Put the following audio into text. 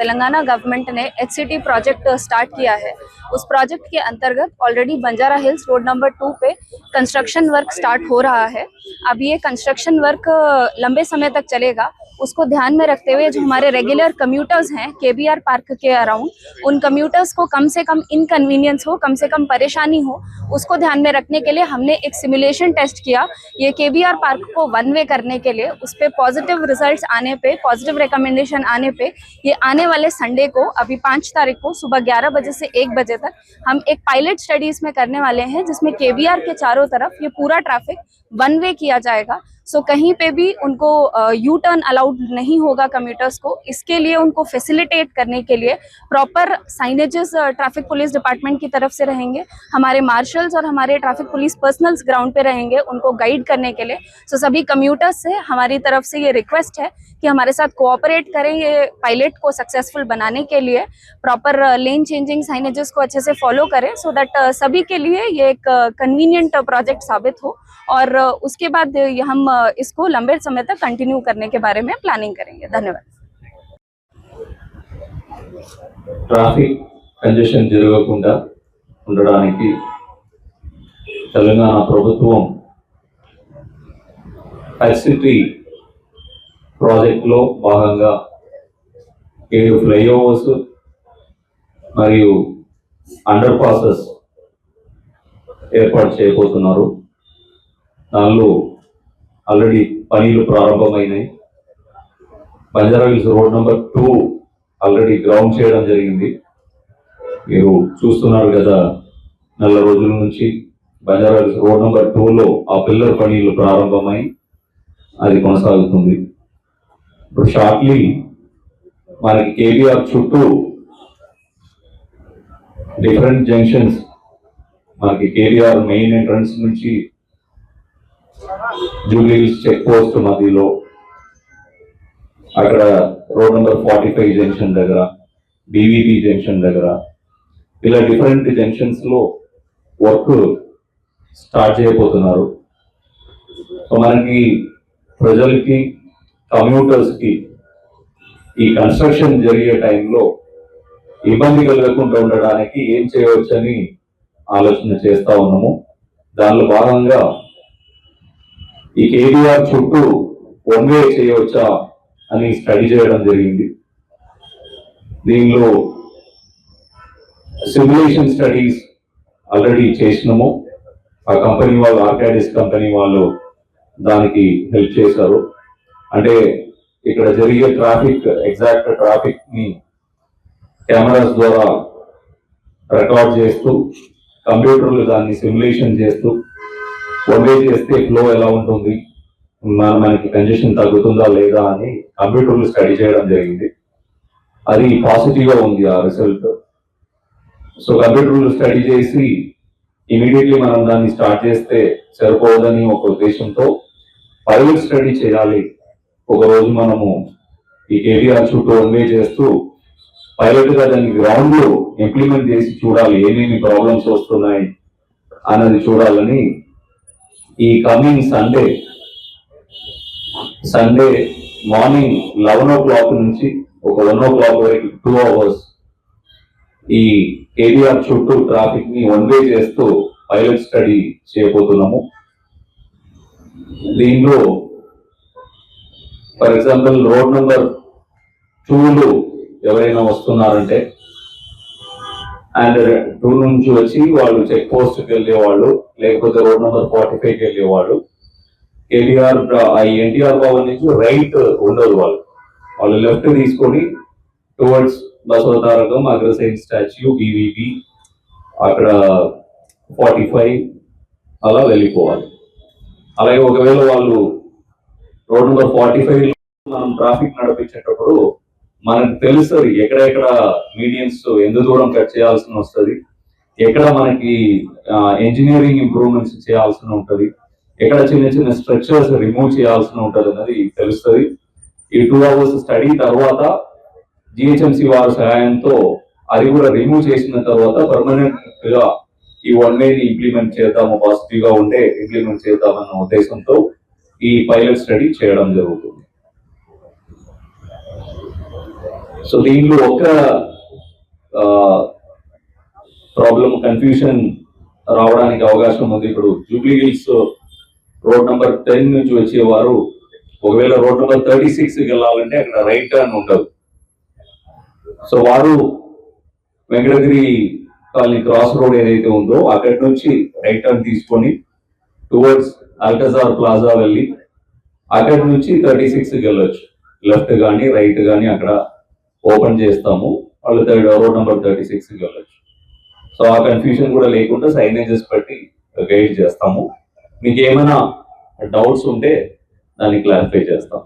Telangana government ने HCT project start किया है। उस प्रोजेक्ट के अंतर्गत already Banjara hills road number 2 पे कंस्ट्रक्शन वर्क स्टार्ट हो रहा है। अब ये कंस्ट्रक्शन वर्क लंबे समय तक चलेगा। उसको ध्यान में रखते हुए जो हमारे रेगुलर कम्यूटर्स हैं KBR पार्क के अराउंड, उन कम्यूटर्स को कम से कम इनकन्वीनियंस हो, कम से कम परेशानी हो, उसको ध्यान में रखने के लिए हमने एक सिमुलेशन टेस्ट किया। ये KBR पार्क को वन वे करने के लिए उस पे पॉजिटिव रिजल्ट्स आने पे, पॉजिटिव रिकमेंडेशन आने पे, ये आने वाले संडे को अभी 5 तारीख को सुबह 11 बजे से 1 बजे तक हम एक पायलट स्टडीज में करने वाले हैं, जिसमें KBR के चारों तरफ ये पूरा ट्रैफिक वन वे किया जाएगा। सो कहीं पे भी उनको यू टर्न अलाउड नहीं होगा कम्यूटर्स को। इसके लिए उनको फैसिलिटेट करने के लिए proper signages traffic police department की तरफ से रहेंगे। हमारे मार्शल्स और हमारे ट्रैफिक पुलिस पर्सनल्स ग्राउंड पे रहेंगे उनको गाइड करने के लिए। सो सभी कम्यूटर्स से हमारी तरफ से ये रिक्वेस्ट है कि हमारे साथ कोऑपरेट करें ये पायलट को सक्सेसफुल बनाने के लिए। प्रॉपर लेन चेंजिंग साइनेजेस को अच्छे से फॉलो करें सो दैट सभी के लिए ये एक कन्वीनियंट प्रोजेक्ट साबित हो, और उसके बाद हम इसको लंबे समय तक कंटिन्यू करने के बारे में प्लानिंग करेंगे। धन्यवाद। ట్రాఫిక్ కంజెషన్ జరగకుండా ఉండడానికి తెలంగాణ ప్రభుత్వం HCT ప్రాజెక్టులో భాగంగా 7 ఫ్లైఓవర్స్ మరియు అండర్ పాసెస్ ఏర్పాటు చేయబోతున్నారు. దానిలో ఆల్రెడీ పనులు ప్రారంభమైనాయి. Banjara Hills road number 2 already ground చేయడం జరిగింది. మీరు చూస్తున్నారు కదా, నెల రోజుల నుంచి బంజారా హిల్స్ రోడ్ నెంబర్ 2లో ఆ పిల్లర్ పనులు ప్రారంభమై అది కొనసాగుతుంది. ఇప్పుడు షార్ట్లీ మనకి KBR చుట్టూ డిఫరెంట్ జంక్షన్స్, మనకి KBR మెయిన్ ఎంట్రన్స్ నుంచి జూబ్లీ చెక్ పోస్ట్ మధ్యలో, అక్కడ రోడ్ నెంబర్ 45 జంక్షన్ దగ్గర, BVP జంక్షన్ దగ్గర, ఇలా డిఫరెంట్ జంక్షన్స్ లో వర్క్ స్టార్ట్ చేయబోతున్నారు. సో మనకి ప్రజలకి, కమ్యూటర్స్ కి ఈ కన్స్ట్రక్షన్ జరిగే టైంలో ఇబ్బంది కలగకుండా ఉండడానికి ఏం చేయవచ్చని ఆలోచన చేస్తా ఉన్నాము. దానిలో భాగంగా ఈ KBR చుట్టూ వన్ వే చేయవచ్చా అని స్టడీ చేయడం జరిగింది. దీనిలో సిమ్యులేషన్ స్టడీస్ ఆల్రెడీ చేసినాము. ఆ కంపెనీ వాళ్ళు, ఆర్కాడిస్ కంపెనీ వాళ్ళు దానికి హెల్ప్ చేశారు. అంటే ఇక్కడ జరిగే ట్రాఫిక్, ఎగ్జాక్ట్ ట్రాఫిక్ ని కెమెరాస్ ద్వారా రికార్డ్ చేస్తూ, కంప్యూటర్లు దాన్ని సిమ్యులేషన్ చేస్తూ, వన్ వే చేస్తే ఫ్లో ఎలా ఉంటుంది, మనకి కంజెషన్ తగ్గుతుందా లేదా అని కంప్యూటర్లు స్టడీ చేయడం జరిగింది. అది పాజిటివ్ గా ఉంది ఆ రిజల్ట్. సో కంప్యూటర్లు స్టడీ చేసి ఇమీడియట్లీ మనం దాన్ని స్టార్ట్ చేస్తే సరిపోదని ఒక ఉద్దేశంతో పైలట్ స్టడీ చేయాలి. ఒక రోజు మనము ఈ KBR చుట్టూ వన్ వే చేస్తూ పైలట్ గా దాన్ని గ్రౌండ్ లో ఇంప్లిమెంట్ చేసి చూడాలి, ఏమేమి ప్రాబ్లమ్స్ వస్తున్నాయి అన్నది చూడాలని ఈ కమింగ్ సండే మార్నింగ్ 11 o'clock నుంచి ఒక 1 o'clock వరకు 2 hours ఈ KBR చుట్టూ ట్రాఫిక్ ని వన్ వే చేస్తూ పైలట్ స్టడీ చేయబోతున్నాము. దీనిలో ఫర్ ఎగ్జాంపుల్ రోడ్ నెంబర్ 2లో ఎవరైనా వస్తున్నారంటే, అండ్ 2 నుంచి వచ్చి వాళ్ళు చెక్ పోస్ట్కి వెళ్ళేవాళ్ళు, లేకపోతే రోడ్ నెంబర్ 45కి వెళ్ళేవాళ్ళు, KBR NTR భవన్ నుంచి రైట్ ఉండదు, వాళ్ళు లెఫ్ట్ తీసుకొని towards Basavatarakam, Agrasen statue, BVP, అక్కడ 45 అలా వెళ్ళిపోవాలి. అలాగే ఒకవేళ వాళ్ళు రోడ్ నెంబర్ 45 మనం ట్రాఫిక్ నడిపించేటప్పుడు మనకు తెలుస్తుంది ఎక్కడెక్కడ మీడియన్స్ ఎంత దూరం కట్ చేయాల్సి వస్తుంది, ఎక్కడ మనకి ఇంజనీరింగ్ ఇంప్రూవ్మెంట్స్ చేయాల్సి ఉంటుంది, ఎక్కడ చిన్న చిన్న స్ట్రక్చర్స్ రిమూవ్ చేయాల్సి ఉంటుంది అన్నది తెలుస్తుంది. ఈ 2 hours స్టడీ తర్వాత GHMC వారి సహాయంతో అది కూడా రిమూవ్ చేసిన తర్వాత పర్మనెంట్ గా ఈ వన్ వేని ఇంప్లిమెంట్ చేద్దాము, పాజిటివ్ గా ఉండే ఇంప్లిమెంట్ చేద్దామన్న ఉద్దేశంతో ఈ పైలట్ స్టడీ చేయడం జరుగుతుంది. సో దీంట్లో ఒక ప్రాబ్లం కన్ఫ్యూషన్ రావడానికి అవకాశం ఉంది. ఇప్పుడు జూబ్లీ హిల్స్ రోడ్ నెంబర్ 10 నుంచి వచ్చేవారు ఒకవేళ రోడ్ నెంబర్ 36కి వెళ్ళాలంటే అక్కడ రైట్ టర్న్ ఉండదు. సో వారు వెంకటగిరి కాలనీ క్రాస్ రోడ్ ఏదైతే ఉందో అక్కడి నుంచి రైట్ టర్న్ తీసుకొని టువర్డ్స్ అల్కజార్ ప్లాజా వెళ్ళి అక్కడి నుంచి 36కి వెళ్ళొచ్చు. లెఫ్ట్ కానీ రైట్ కానీ అక్కడ ఓపెన్ చేస్తాము, వాళ్ళు రోడ్ నెంబర్ 36కి వెళ్ళొచ్చు. సో ఆ కన్ఫ్యూజన్ కూడా లేకుండా సైనేజెస్ పెట్టి గైడ్ చేస్తాము. మీకు ఏమైనా డౌట్స్ ఉంటే దాన్ని క్లారిఫై చేస్తాం.